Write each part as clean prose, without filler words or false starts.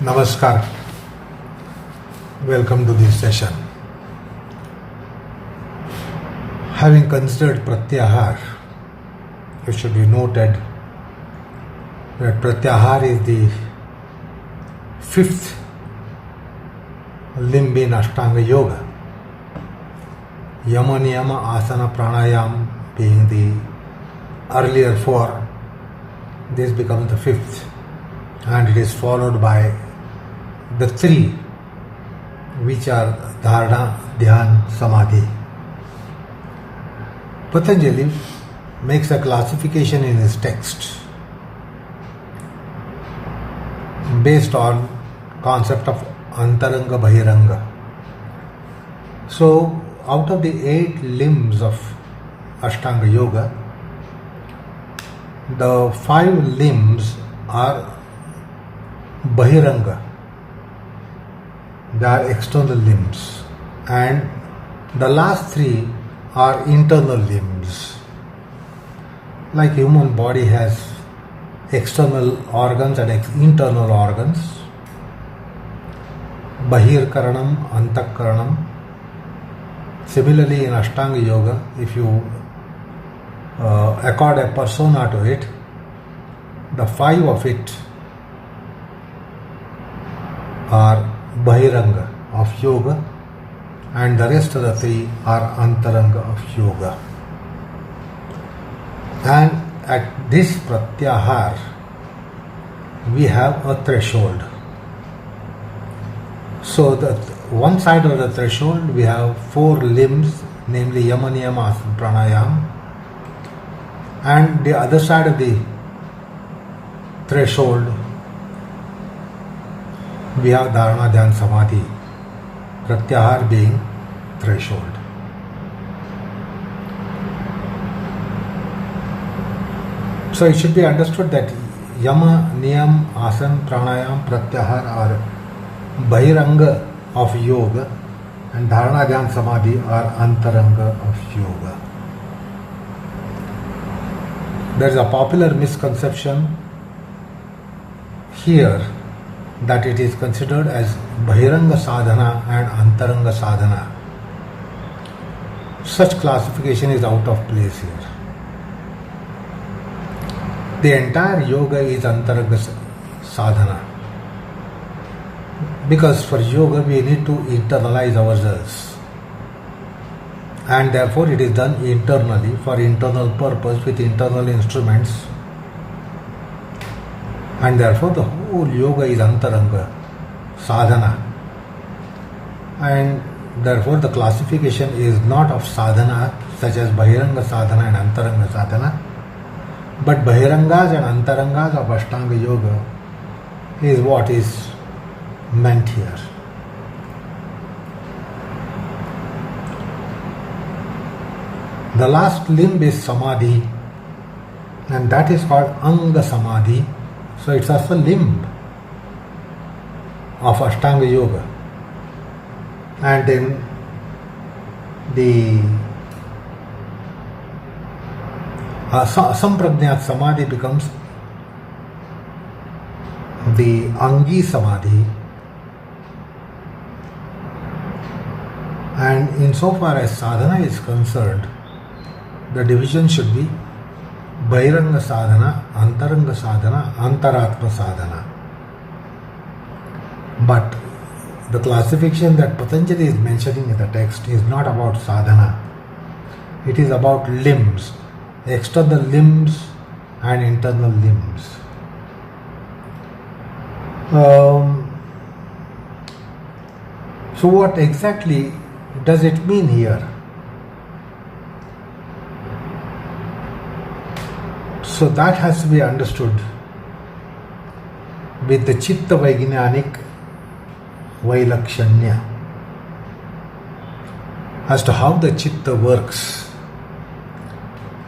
Namaskar. Welcome to this session. Having considered Pratyahara, it should be noted that Pratyahara is the fifth limb in Ashtanga Yoga. Yama, Niyama, asana, pranayama being the earlier four, this becomes the fifth, and it is followed by the three, which are Dharna, Dhyana, Samadhi. Patanjali makes a classification in his text based on concept of Antaranga, Bahiranga. So, out of the 8 limbs of Ashtanga Yoga, the 5 limbs are Bahiranga. They are external limbs, and the last 3 are internal limbs. Like human body has external organs and internal organs, Bahirkaranam, Antakaranam. Similarly, in Ashtanga Yoga, if you accord a persona to it, the 5 of it are Bahiranga of Yoga, and the rest of the 3 are Antaranga of Yoga. And at this Pratyahara, we have a threshold. So the one side of the threshold we have 4 limbs, namely Yama, Niyama, asana, pranayama, and the other side of the threshold we have Dharna, Dhyana, Samadhi, Pratyahara being threshold. So it should be understood that Yama, Niyam, asana, pranayama, Pratyahara are Bahiranga of Yoga, and Dharna, Dhyana, Samadhi are Antaranga of Yoga. There is a popular misconception here that it is considered as Bahiranga Sadhana and Antaranga Sadhana. Such classification is out of place here. The entire yoga is Antaranga Sadhana, because for yoga we need to internalize ourselves, and therefore it is done internally for internal purpose with internal instruments, and therefore the whole yoga is Antaranga Sadhana, and therefore the classification is not of sadhana such as Bahiranga Sadhana and Antaranga Sadhana, but Bahirangas and Antarangas of Ashtanga Yoga is what is meant here. The last limb is Samadhi, and that is called Anga Samadhi. So it's also a limb of Ashtanga Yoga. And then the Samprajnata Samadhi becomes the Angi Samadhi. And insofar as sadhana is concerned, the division should be Bahiranga Sadhana, Antaranga Sadhana, Antaratma Sadhana. But the classification that Patanjali is mentioning in the text is not about sadhana. It is about limbs, external limbs and internal limbs. So what exactly does it mean here? So that has to be understood with the Chitta Vaijnanic Vailakshanya as to how the Chitta works,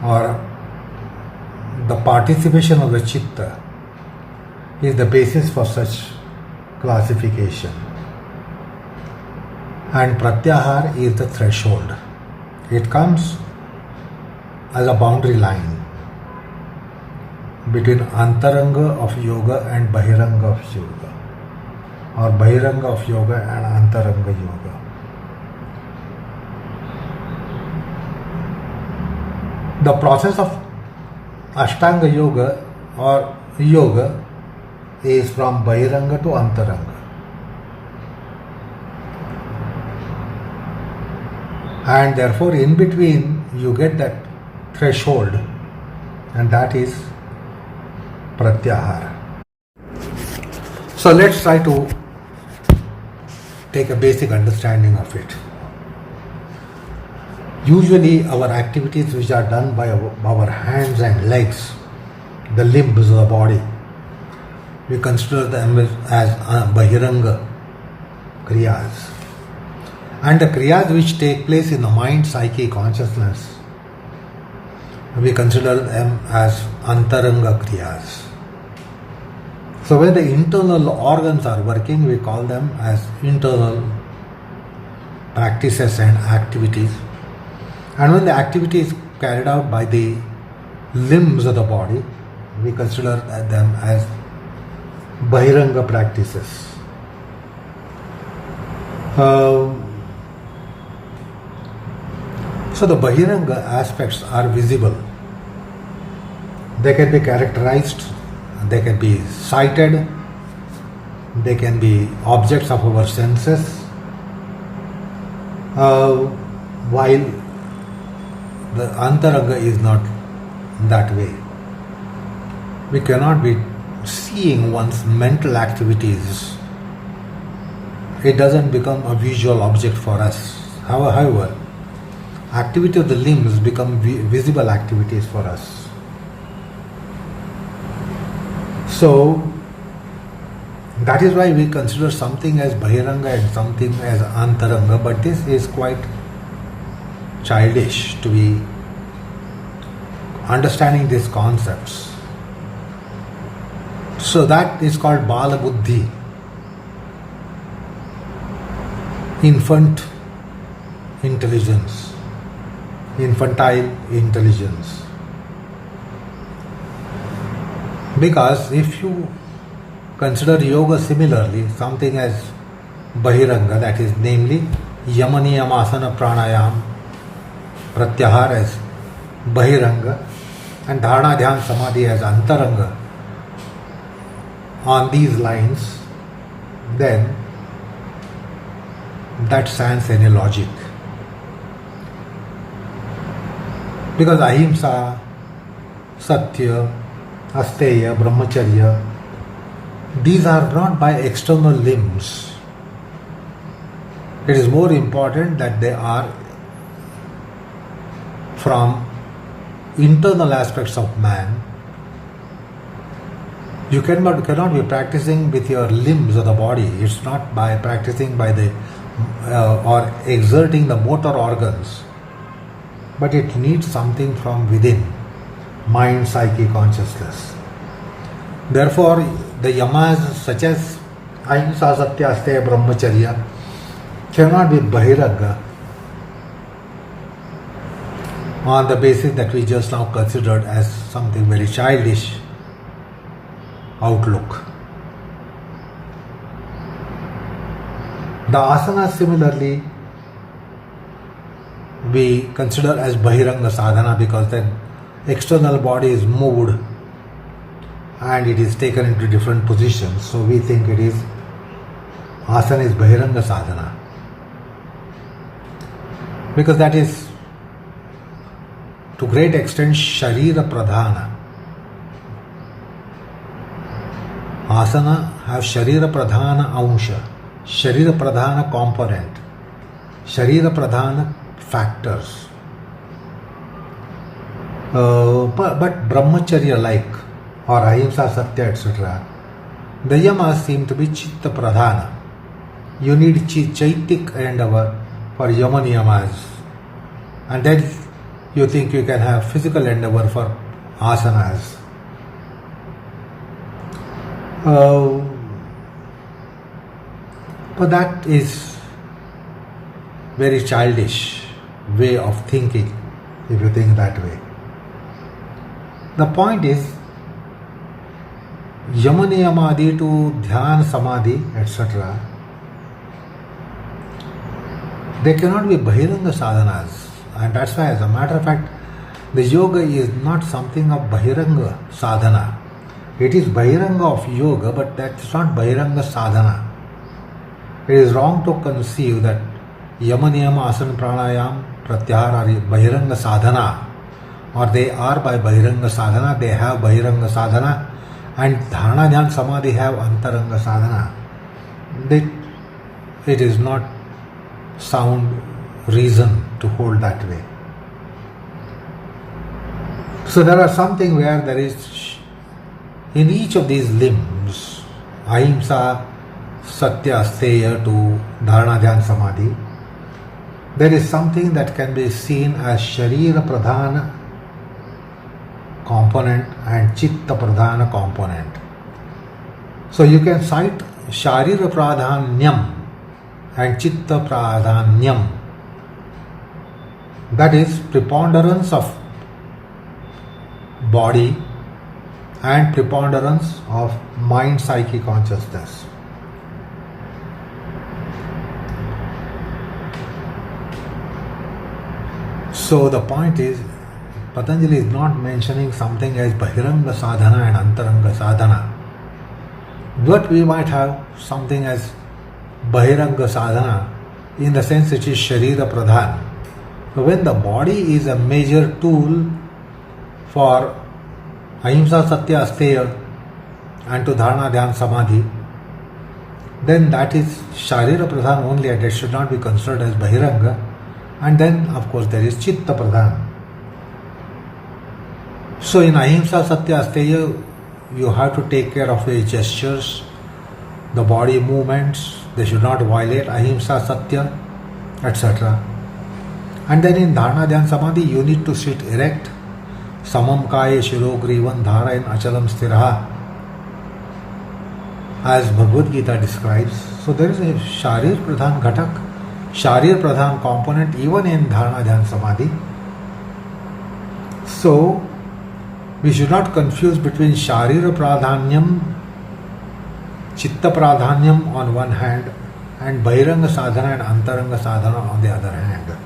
or the participation of the Chitta is the basis for such classification. And Pratyahara is the threshold. It comes as a boundary line between Antaranga of Yoga and Bahiranga of Yoga. or Bahiranga of yoga and Antaranga yoga. The process of ashtanga yoga or yoga is from Bahiranga to Antaranga. And therefore in between you get that threshold, and that is Pratyahara. So let's try to take a basic understanding of it. Usually our activities which are done by our hands and legs, the limbs of the body, we consider them as Bahiranga Kriyas. And the Kriyas which take place in the mind, psyche, consciousness, we consider them as Antaranga Kriyas. So when the internal organs are working, we call them as internal practices and activities. And when the activity is carried out by the limbs of the body, we consider them as Bahiranga practices. So the Bahiranga aspects are visible. They can be characterized, they can be sighted, they can be objects of our senses, while the Antaranga is not that way. We cannot be seeing one's mental activities. It doesn't become a visual object for us. However, activity of the limbs become visible activities for us. So that is why we consider something as Bahiranga and something as Antaranga, but this is quite childish to be understanding these concepts. So that is called Bala Buddhi, infant intelligence, infantile intelligence. Because if you consider yoga similarly, something as Bahiranga, that is namely Yama, Niyama, asana, pranayama, Pratyahara as Bahiranga, and Dharna, Dhyana, Samadhi as Antaranga, on these lines, then that stands any logic. Because ahimsa, satya, asteya, brahmacharya, these are not by external limbs. It is more important that they are from internal aspects of man. You cannot be practicing with your limbs of the body. It's not by practicing by the or exerting the motor organs, but it needs something from within, mind, psyche, consciousness. Therefore, the yamas such as ahimsa, satya, asteya, brahmacharya cannot be Bahiranga on the basis that we just now considered as something very childish outlook. The asana similarly we consider as Bahiranga Sadhana, because the external body is moved and it is taken into different positions. So we think it is asana is Bahiranga Sadhana, because that is to great extent Sharira Pradhana. Asana have Sharira Pradhana Ansha, Sharira Pradhana component, Sharira Pradhana factors. But Brahmacharya like, or Ahimsa, Satya, etc., the Yamas seem to be Chitta Pradhana. You need Chaitik endeavor for Yama Niyamas, and then you think you can have physical endeavor for asanas. But that is very childish way of thinking, if you think that way. The point is, Yama Niyama to Dhyana Samadhi, etc., they cannot be Bahiranga sadhanas. And that's why, as a matter of fact, the yoga is not something of Bahiranga sadhana. It is Bahiranga of yoga, but that's not Bahiranga sadhana. It is wrong to conceive that Yama Niyama asana pranayama Pratyahara are Bahiranga sadhana, or they are by Bahiranga sadhana, they have Bahiranga sadhana, and Dharna and Samadhi have Antaranga Sadhana. It is not sound reason to hold that way. So there are something where there is, in each of these limbs, Ahimsa, Satya, Asteya to Dharna and Samadhi, there is something that can be seen as Sharira Pradhana component and Chitta Pradhana component. So you can cite Sharira Pradhanyam and Chitta Pradhanyam. That is preponderance of body and preponderance of mind psyche consciousness. So the point is, Patanjali is not mentioning something as Bahiranga Sadhana and Antaranga Sadhana. But we might have something as Bahiranga Sadhana in the sense it is Sharira Pradhan. So when the body is a major tool for Ahimsa, Satya, Asteya and to Dharna, Dhyana, Samadhi, then that is Sharira Pradhan only, and it should not be considered as Bahiranga. And then of course there is Chitta Pradhan. So in Ahimsa, Satya, Asteya, you have to take care of your gestures, the body movements, they should not violate Ahimsa, Satya, etc. And then in Dharna, Dhyana, Samadhi, you need to sit erect, Samam Kaya Shiro Grivan Dhara in Achalam Stiraha, as Bhagavad Gita describes. So there is a Sharir Pradhan Ghatak, Sharir Pradhan component even in Dharna, Dhyana, Samadhi. So we should not confuse between Sharira Pradhanyam, Chitta Pradhanyam on one hand, and Bahiranga Sadhana and Antaranga Sadhana on the other hand.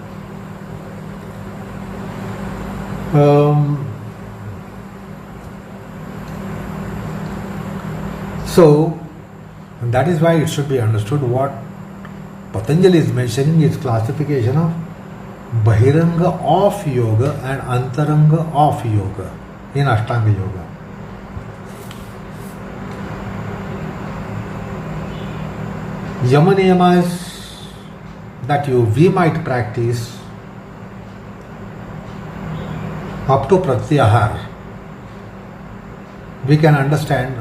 So that is why it should be understood what Patanjali is mentioning is classification of Bahiranga of Yoga and Antaranga of Yoga in Ashtanga Yoga. Yama Niyamas that we might practice up to Pratyahara, we can understand,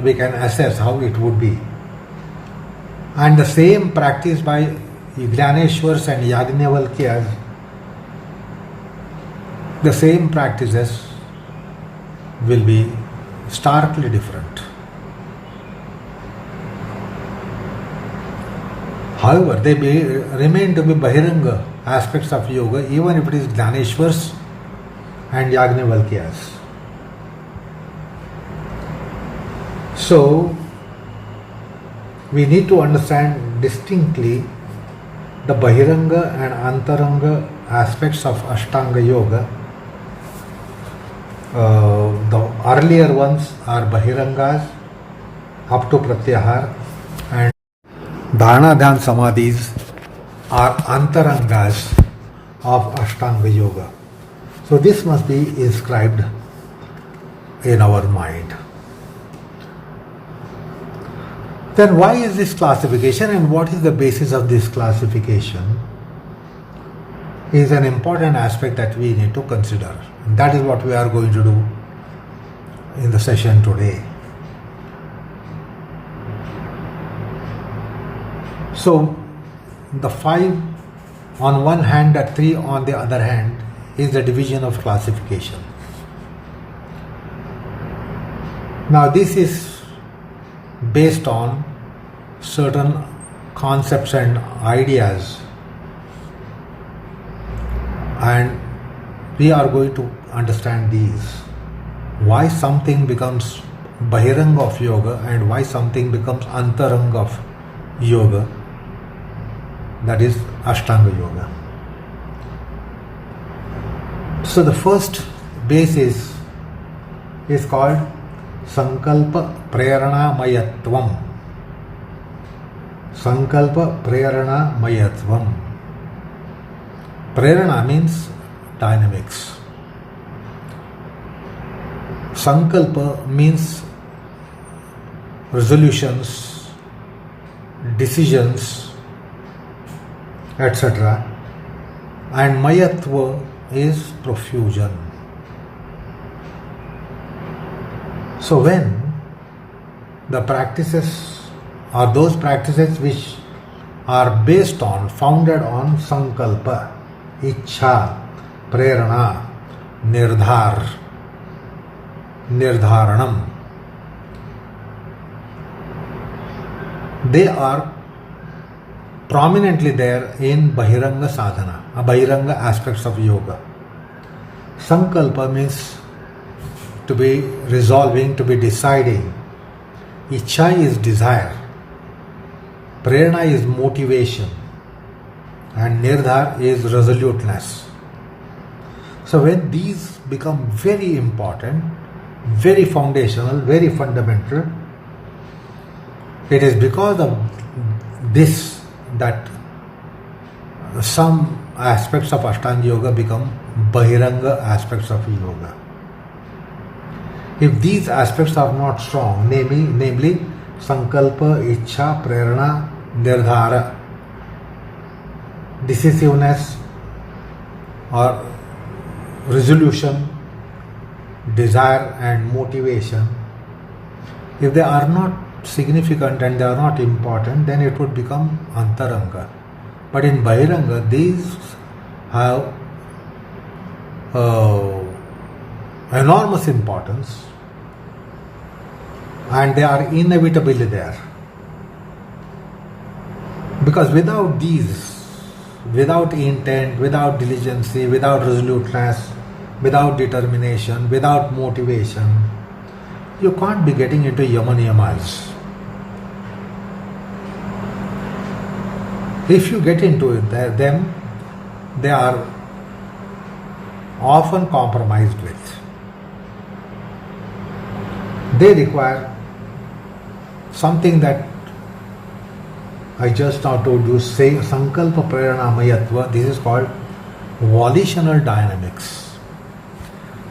we can assess how it would be. And the same practice by Jnaneshwars and Yajnavalkyas, the same practices will be starkly different. However, they remain to be Bahiranga aspects of yoga, even if it is Jnaneshwars and Yajnavalkyas. So, we need to understand distinctly the Bahiranga and Antaranga aspects of Ashtanga Yoga. The earlier ones are Bahirangas up to Pratyahara, and Dharna Dhyana Samadhis are Antarangas of Ashtanga Yoga. So this must be inscribed in our mind. Then why is this classification and what is the basis of this classification is an important aspect that we need to consider. And that is what we are going to do in the session today. So the 5 on one hand and 3 on the other hand is the division of classification. Now this is based on certain concepts and ideas, and we are going to understand these. Why something becomes Bahiranga of yoga and why something becomes Antaranga of yoga, that is ashtanga yoga. So the first basis is called Sankalpa Prerana Mayatvam. Sankalpa Prerana Mayatvam. Prerana means dynamics. Sankalpa means resolutions, decisions, etc. And Mayatva is profusion. So when the practices are those practices which are based on, founded on Sankalpa, Ichha, Prerana, Nirdharanam, they are prominently there in Bahiranga Sadhana, Bahiranga aspects of yoga. Sankalpa means to be resolving, to be deciding. Ichha is desire. Prerana is motivation. And Nirdhar is resoluteness. So when these become very important, very foundational, very fundamental, it is because of this that some aspects of Ashtanga Yoga become Bahiranga aspects of yoga. If these aspects are not strong, namely Sankalpa, Ichha, Prerana, Nirdhara, decisiveness or resolution, desire and motivation, if they are not significant and they are not important, then it would become Antaranga. But in Bahiranga, these have enormous importance and they are inevitably there. Because without these, without intent, without diligence, without resoluteness, without determination, without motivation, you can't be getting into Yama Niyamas. If you get into them, they are often compromised with. They require something that I just now told you, say Sankalpa Prerana Mayatva. This is called volitional dynamics.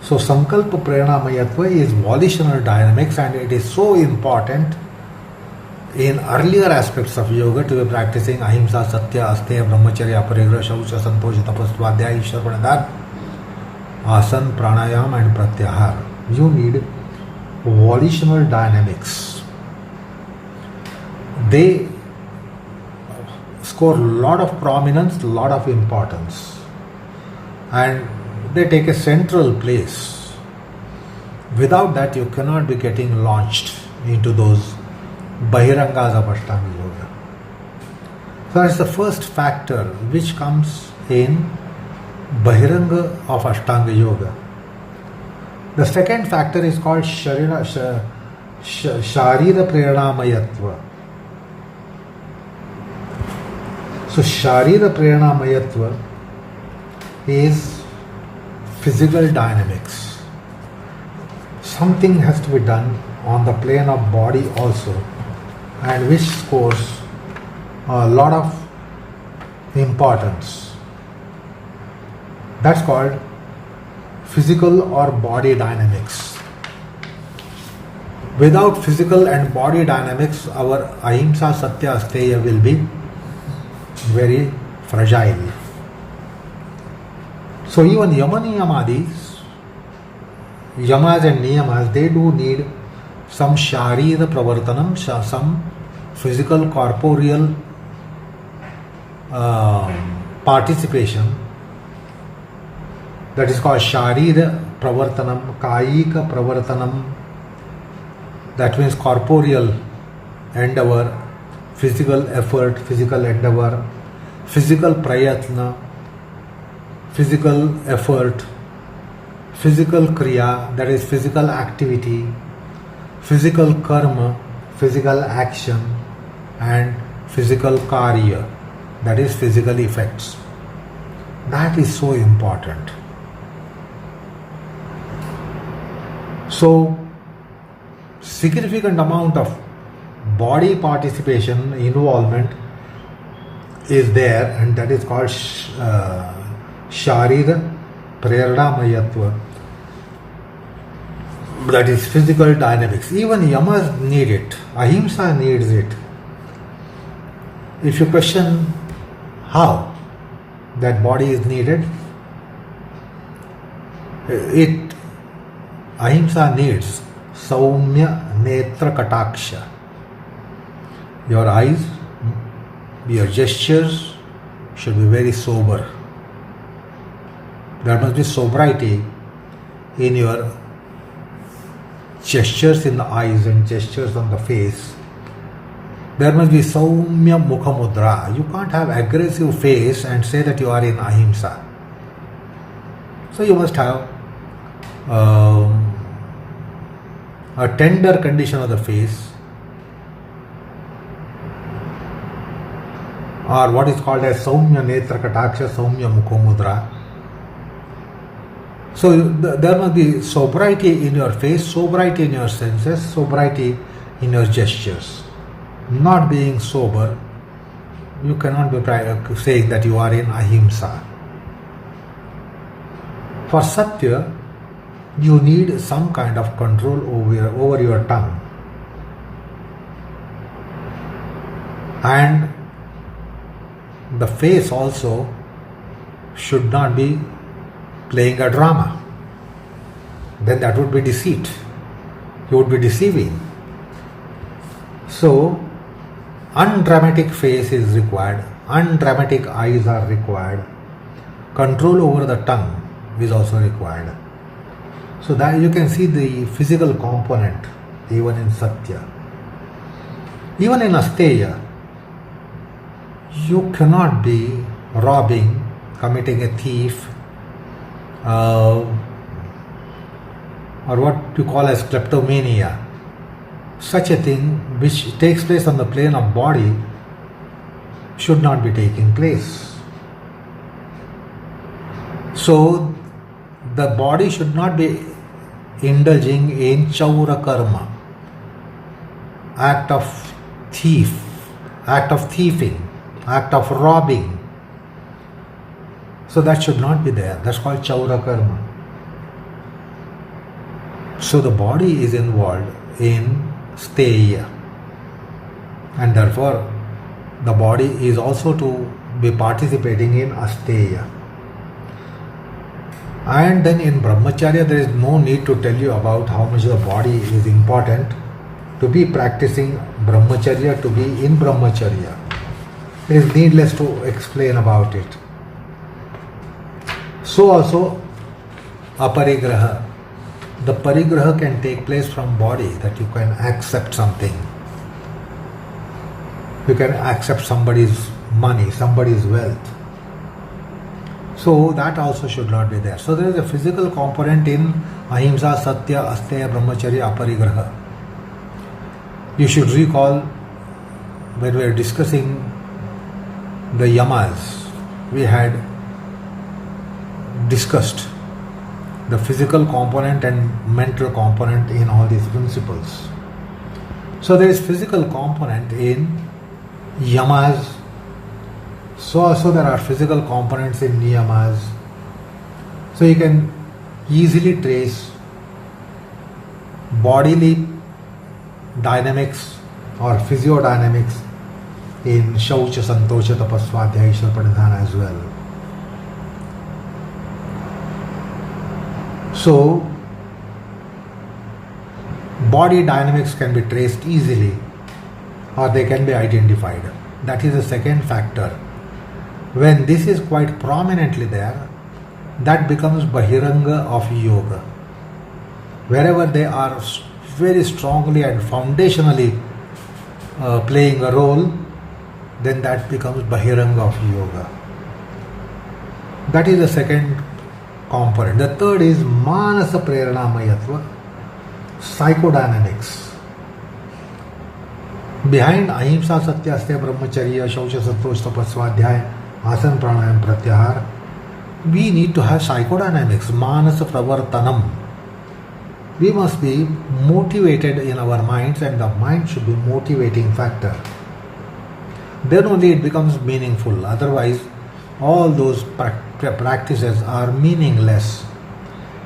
So Sankalpa Prerana Mayatva is volitional dynamics, and it is so important in earlier aspects of yoga to be practicing Ahimsa, Satya, Asteya, Brahmacharya, Aparigraha, Shaucha, Santosh, Tapas, Svadhyaya, Ishwar Pranidhan, asana, pranayama and pratyahara. You need volitional dynamics. They score a lot of prominence, a lot of importance, and they take a central place. Without that, you cannot be getting launched into those Bahirangas of Ashtanga Yoga. So that's the first factor which comes in Bahiranga of Ashtanga Yoga. The second factor is called Sharira Prerana Mayatva. So Sharira Prerana Mayatva is physical dynamics. Something has to be done on the plane of body also, and which scores a lot of importance. That's called physical or body dynamics. Without physical and body dynamics, our Ahimsa, Satya, Asteya will be very fragile. So even Yama Niyamadis, Yamas and Niyamas, they do need some Sharira Pravartanam, some physical corporeal participation. That is called Sharira Pravartanam, Kayika Pravartanam. That means corporeal endeavor, physical effort, physical endeavor, physical prayatna, physical effort, physical kriya, that is physical activity, physical karma, physical action, and physical karya, that is physical effects. That is so important. So, significant amount of body participation, involvement is there, and that is called Sharira Prernamayatva. That is physical dynamics. Even Yamas need it. Ahimsa needs it. If you question how that body is needed, Ahimsa needs Saumya Netra Kataksha. Your eyes, your gestures should be very sober. There must be sobriety in your gestures in the eyes and gestures on the face. There must be Saumya Mukha Mudra. You can't have aggressive face and say that you are in Ahimsa. So you must have a tender condition of the face, or what is called as Saumya Netra Kataksha, Saumya Mukha Mudra. So there must be sobriety in your face, sobriety in your senses, sobriety in your gestures. Not being sober, you cannot be saying that you are in Ahimsa. For Satya, you need some kind of control over your tongue. And the face also should not be playing a drama. Then that would be deceit. You would be deceiving. So, undramatic face is required. Undramatic eyes are required. Control over the tongue is also required. So that you can see the physical component even in Satya. Even in Asteya, you cannot be robbing, committing a thief, or what you call as kleptomania. Such a thing which takes place on the plane of body should not be taking place. So the body should not be indulging in chaura karma, act of thieving, act of robbing. So that should not be there. That's called chaura karma. So the body is involved in steya, and therefore the body is also to be participating in asteya. And then in brahmacharya, there is no need to tell you about how much the body is important to be practicing brahmacharya, to be in brahmacharya. It is needless to explain about it. So also aparigraha. The parigraha can take place from body, that you can accept something. You can accept somebody's money, somebody's wealth. So that also should not be there. So there is a physical component in Ahimsa, Satya, Asteya, Brahmacharya, Aparigraha. You should recall when we were discussing the Yamas, we had discussed the physical component and mental component in all these principles. So there is physical component in Yamas. So also there are physical components in Niyamas. So you can easily trace bodily dynamics or physiodynamics in Shaucha, Santocha, Tapaswadhyaya, Ishwar Pranidhana as well. So body dynamics can be traced easily, or they can be identified. That is the second factor. When this is quite prominently there, that becomes Bahiranga of yoga. Wherever they are very strongly and foundationally playing a role, then that becomes Bahiranga of yoga. That is the second component. The third is Manasa Prernamayatva, psychodynamics. Behind Ahimsa Satya Asteya Brahmacharya, Shaucha Santosh Tapas Swadhyaya, Asana Pranayama Pratyahara, we need to have psychodynamics, Manasa Pravartanam. We must be motivated in our minds, and the mind should be motivating factor. Then only it becomes meaningful. Otherwise, all those practices are meaningless.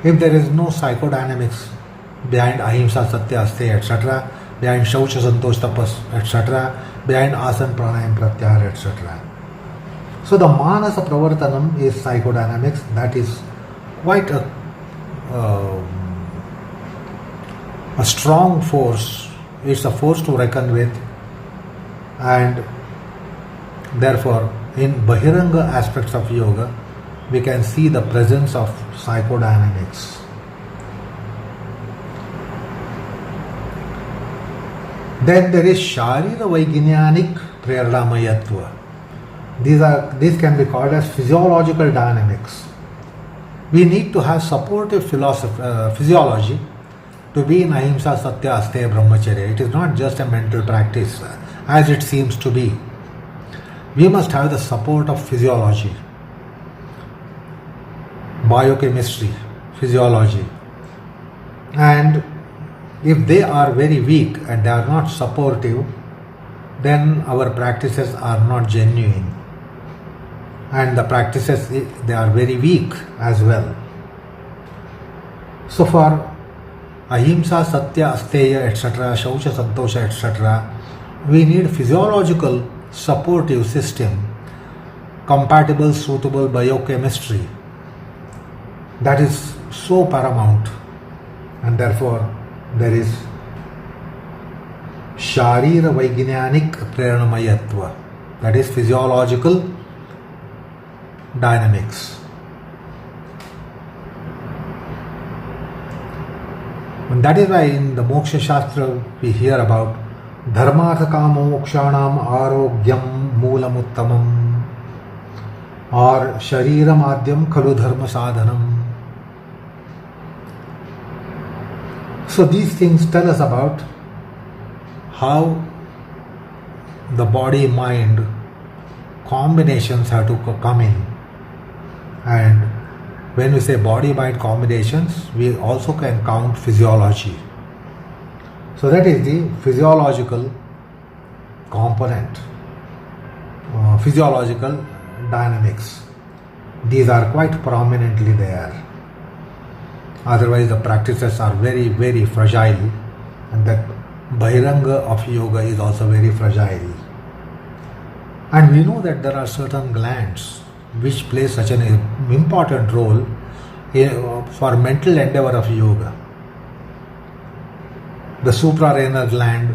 If there is no psychodynamics behind Ahimsa Satya Asteya, etc., behind Shaucha Santosh Tapas, etc., behind Asana Pranayama Pratyahara, etc. So the Manasa Pravartanam is psychodynamics. That is quite a strong force. It's a force to reckon with, and therefore in Bahiranga aspects of yoga we can see the presence of psychodynamics. Then there is Sharira Vaigyanyanik Prernamayatva. These can be called as physiological dynamics. We need to have supportive physiology to be in Ahimsa Satya Asteya Brahmacharya. It is not just a mental practice as it seems to be. We must have the support of physiology, biochemistry, physiology. And if they are very weak and they are not supportive, then our practices are not genuine. And the practices, they are very weak as well. So for Ahimsa, Satya, Asteya, etc., Shaucha, Santosha, etc., we need physiological supportive system, compatible, suitable biochemistry. That is so paramount, and therefore there is Sharira Vaigyanyanik Prernamayatva, that is physiological dynamics. And that is why in the Moksha Shastra we hear about Dharmartha Kama Mokshanam Arogyam Moolamuttamam, or Sharira Madhyam Khalu Dharma Sadhanam. So these things tell us about how the body-mind combinations have to come in. And when we say body-mind combinations, we also can count physiology. So that is the physiological component, physiological dynamics. These are quite prominently there. Otherwise the practices are very, very fragile, and that Bahiranga of yoga is also very fragile. And we know that there are certain glands which play such an important role for mental endeavor of yoga. The suprarenal gland,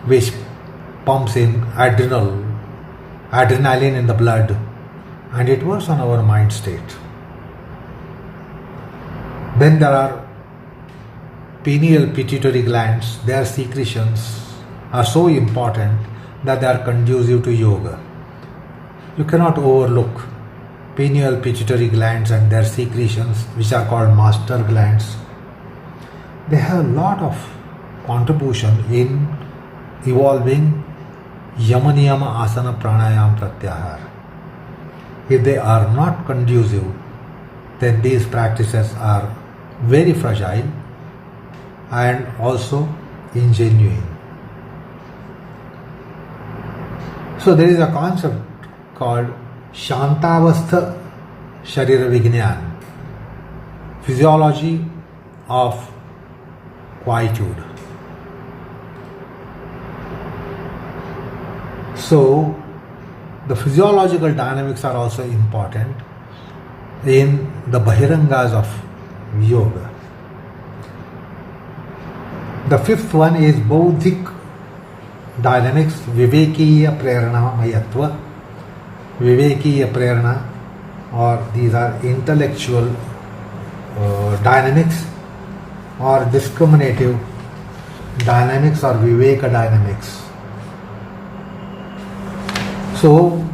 which pumps in adrenaline in the blood, and it works on our mind state. Then there are pineal pituitary glands. Their secretions are so important that they are conducive to yoga. You cannot overlook pineal pituitary glands and their secretions, which are called master glands. They have a lot of contribution in evolving Yama, Niyama, asana, pranayama, pratyahara. If they are not conducive, then these practices are very fragile and also ingenuine. So there is a concept called Shantavastha Sharira Vignan, physiology of quietude. So the physiological dynamics are also important in the Bahirangas of yoga. The fifth one is Bodhik dynamics, Vivekiya Prerna Mayatva. Vivekiya Prerna, or these are intellectual dynamics, or discriminative dynamics, or Viveka dynamics. So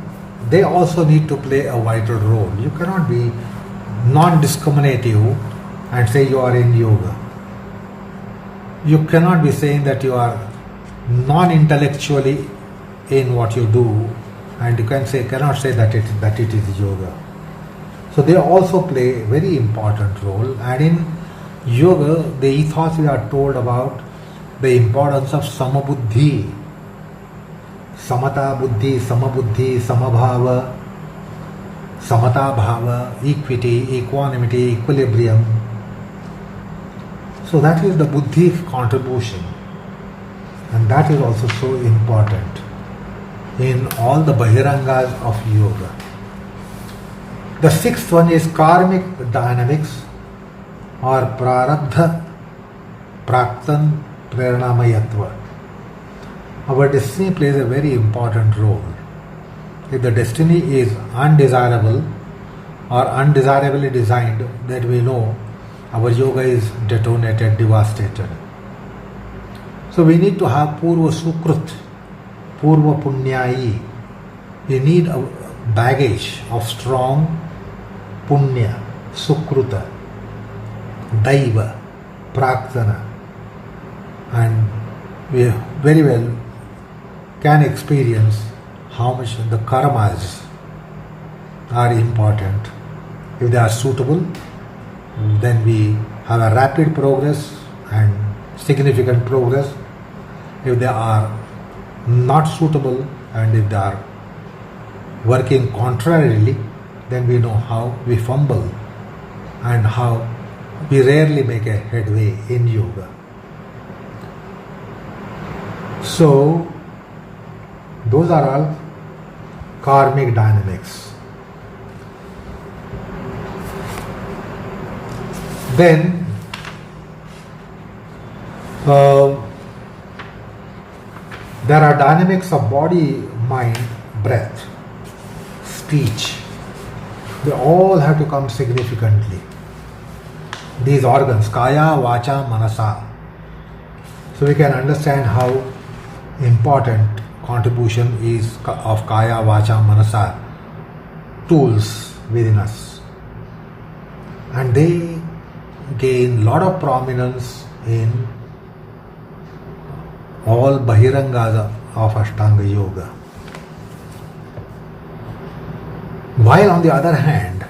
they also need to play a vital role. You cannot be non-discriminative and say you are in yoga. You cannot be saying that you are non-intellectually in what you do, and you cannot say that it is yoga. So they also play a very important role. And in yoga, the ethos we are told about the importance of samabuddhi, samata buddhi, samabuddhi, samabhava, samata bhava, equity, equanimity, equilibrium. So that is the buddhi contribution, and that is also so important in all the Bahirangas of yoga. The sixth one is karmic dynamics or prarabdha praktan praranamayatva. Our destiny plays a very important role. If the destiny is undesirable or undesirably designed, then we know our yoga is detonated, devastated. So we need to have purva sukrut, purva punyayi. We need a baggage of strong punya, sukruta, daiva, praktana, and we very well can experience how much the karmas are important. If they are suitable, then we have a rapid progress and significant progress. If they are not suitable and if they are working contrarily, then we know how we fumble and how we rarely make a headway in yoga. So, those are all karmic dynamics. Then, there are dynamics of body, mind, breath, speech. They all have to come significantly. These organs, kaya, vacha, manasa. So we can understand how important contribution is of kaya, vacha, manasa, tools within us. And they gain lot of prominence in all Bahirangas of Ashtanga Yoga. While on the other hand,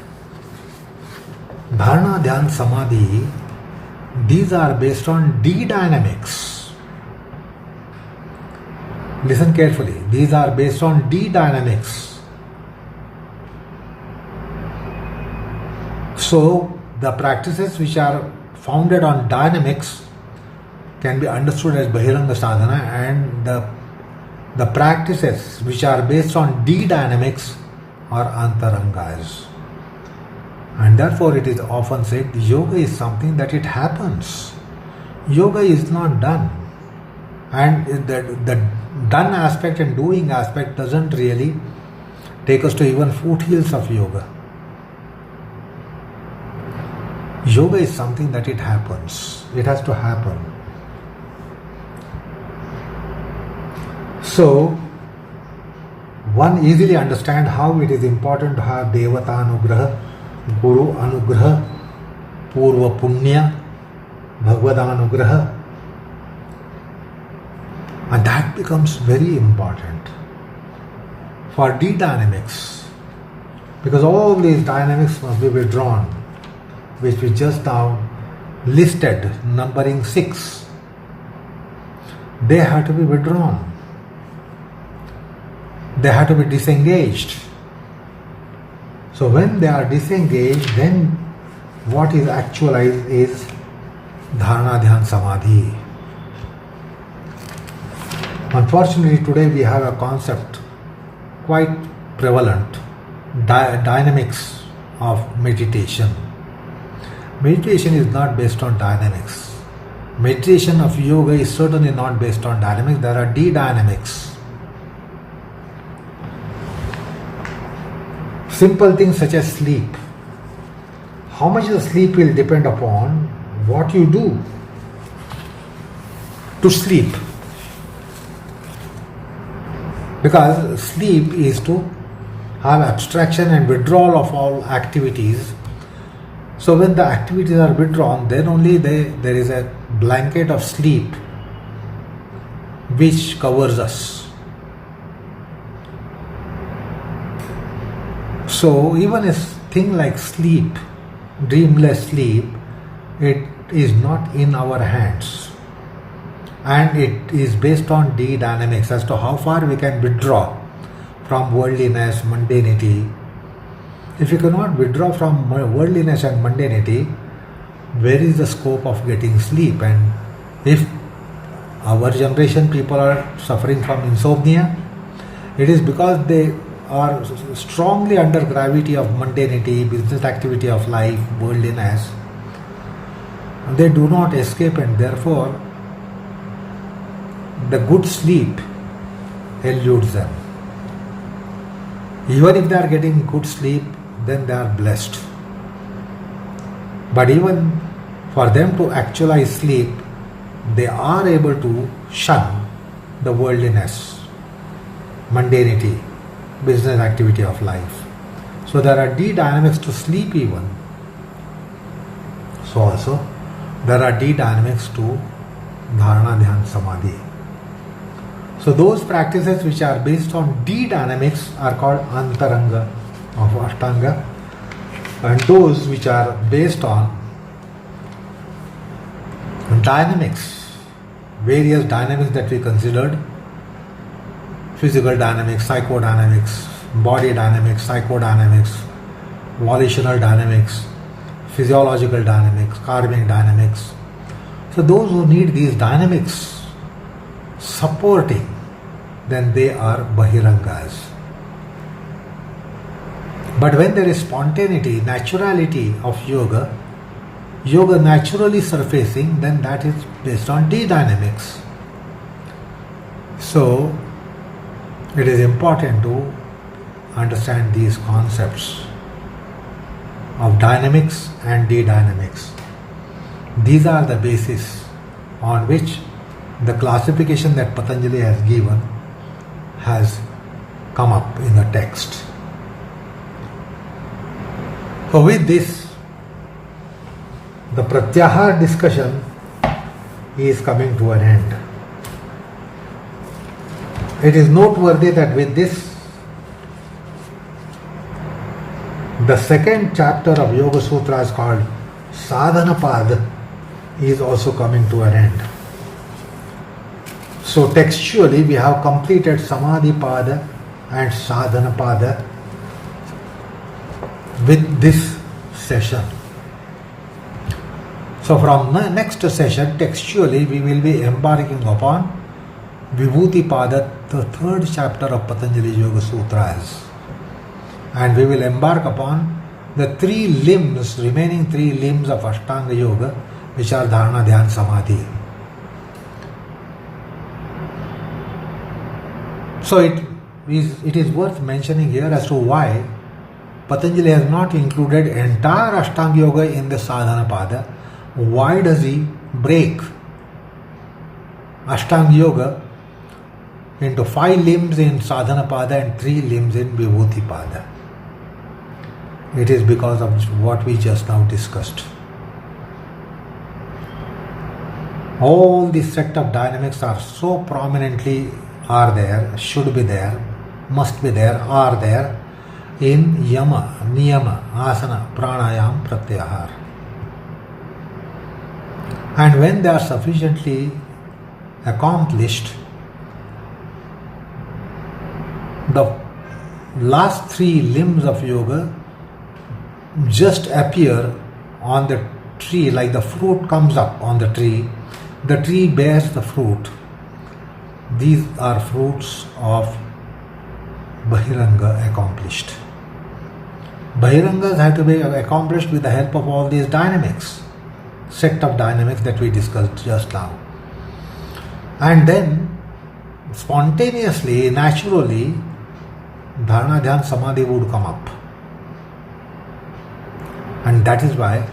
Dharna, Dhyana, Samadhi, these are based on D dynamics. Listen carefully. These are based on D dynamics. So, the practices which are founded on dynamics can be understood as Bahiranga Sadhana, and the practices which are based on D dynamics are Antarangas. And therefore it is often said yoga is something that it happens. Yoga is not done. And the done aspect and doing aspect doesn't really take us to even foothills of yoga. Yoga is something that it happens. It has to happen. So, one easily understand how it is important to have Devata Anugraha, Guru Anugraha, Purva Punya, Bhagavad Anugraha. And that becomes very important for D dynamics, because all these dynamics must be withdrawn, which we just now listed, numbering 6. They have to be withdrawn. They have to be disengaged. So when they are disengaged, then what is actualized is Dharna, Dhyana, Samadhi. Unfortunately, today we have a concept quite prevalent, dynamics of meditation. Meditation is not based on dynamics. Meditation of yoga is certainly not based on dynamics. There are D dynamics. Simple things such as sleep. How much of sleep will depend upon what you do to sleep. Because sleep is to have abstraction and withdrawal of all activities. So when the activities are withdrawn, then only there is a blanket of sleep. which covers us. So even a thing like sleep, dreamless sleep, it is not in our hands. And it is based on D dynamics as to how far we can withdraw from worldliness, mundanity. If you cannot withdraw from worldliness and mundanity, where is the scope of getting sleep? And if our generation people are suffering from insomnia, it is because they are strongly under gravity of mundanity, business activity of life, worldliness. They do not escape, and therefore the good sleep eludes them. Even if they are getting good sleep, then they are blessed. But even for them to actualize sleep, they are able to shun the worldliness, mundanity, business activity of life. So there are D dynamics to sleep even. So also there are D dynamics to Dharna, Dhyana and Samadhi. So those practices which are based on D dynamics are called Antaranga of ashtanga, and those which are based on dynamics, various dynamics that we considered, physical dynamics, psychodynamics, body dynamics, psychodynamics, volitional dynamics, physiological dynamics, karmic dynamics. So those who need these dynamics supporting, then they are Bahirangas. But when there is spontaneity, naturality of yoga, yoga naturally surfacing, then that is based on D dynamics. So it is important to understand these concepts of dynamics and D dynamics. These are the basis on which the classification that Patanjali has given has come up in the text. So with this, the Pratyahara discussion is coming to an end. It is noteworthy that with this, the second chapter of Yoga Sutras called Sadhana Pada is also coming to an end. So textually we have completed Samadhi Pada and Sadhana Pada with this session. So from the next session, textually we will be embarking upon Vibhuti Pada, the third chapter of Patanjali Yoga Sutras. And we will embark upon the remaining three limbs of Ashtanga Yoga, which are Dharna, Dhyana, Samadhi. So it is worth mentioning here as to why Patanjali has not included entire Ashtanga Yoga in the Sadhana Pada. Why does he break Ashtanga Yoga into 5 limbs in Sadhana Pada and 3 limbs in Vibhuti Pada? It is because of what we just now discussed. All these set of dynamics are so prominently should be there, must be there, are there in Yama, Niyama, asana, pranayama, Pratyahara. And when they are sufficiently accomplished, the last 3 limbs of yoga just appear on the tree, like the fruit comes up on the tree bears the fruit. These are fruits of Bahiranga accomplished. Bahirangas have to be accomplished with the help of all these dynamics, set of dynamics that we discussed just now. And then spontaneously, naturally, Dharna, Dhyana, Samadhi would come up. And that is why,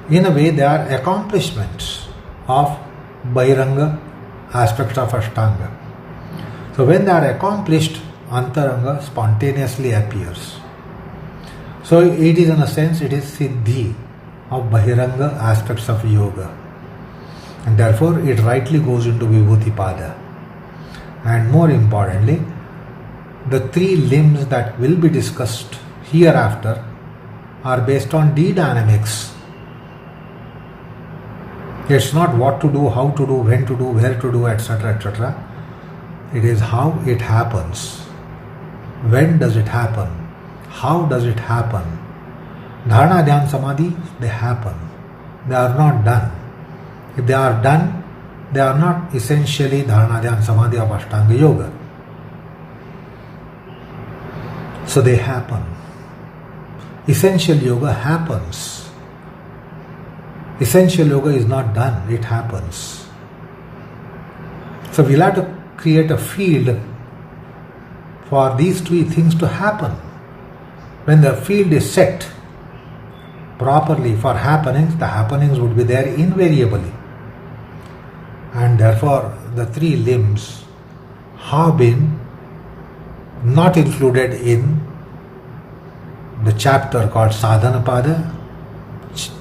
in a way, they are accomplishments of Bahiranga aspects of Ashtanga. So when they are accomplished, Antaranga spontaneously appears. So it is, in a sense, it is Siddhi of Bahiranga aspects of yoga. And therefore it rightly goes into Vibhuti Pada. And more importantly, the three limbs that will be discussed hereafter are based on D dynamics. It's not what to do, how to do, when to do, where to do, etc., etc. It is how it happens. When does it happen? How does it happen? Dharna, Dhyana, Samadhi, they happen. They are not done. If they are done, they are not essentially Dharna, Dhyana, Samadhi of Ashtanga Yoga. So they happen. Essential yoga happens. Essential yoga is not done, it happens. So we'll have to create a field for these three things to happen. When the field is set properly for happenings, the happenings would be there invariably. And therefore the three limbs have been not included in the chapter called Sadhana Pada,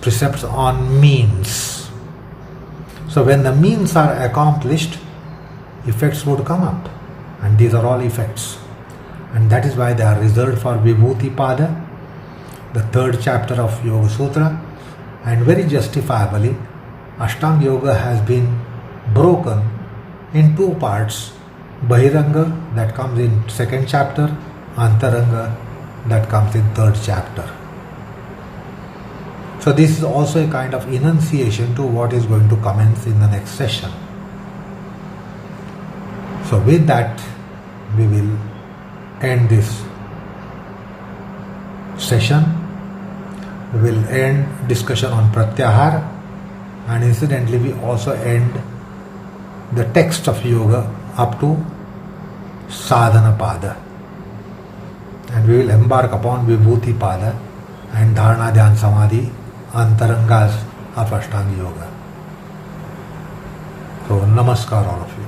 precepts on means. So when the means are accomplished, effects would come up, and these are all effects, and that is why they are reserved for Vibhuti Pada, the third chapter of Yoga Sutra. And very justifiably, Ashtanga Yoga has been broken in two parts: Bahiranga, that comes in second chapter; Antaranga, that comes in third chapter. So this is also a kind of enunciation to what is going to commence in the next session. So with that, we will end this session. We will end discussion on Pratyahara, and incidentally we also end the text of yoga up to Sadhana Pada, and we will embark upon Vibhuti Pada and Dharna, Dhyana, Samadhi, Antarangas of Ashtanga Yoga. So namaskar all of you.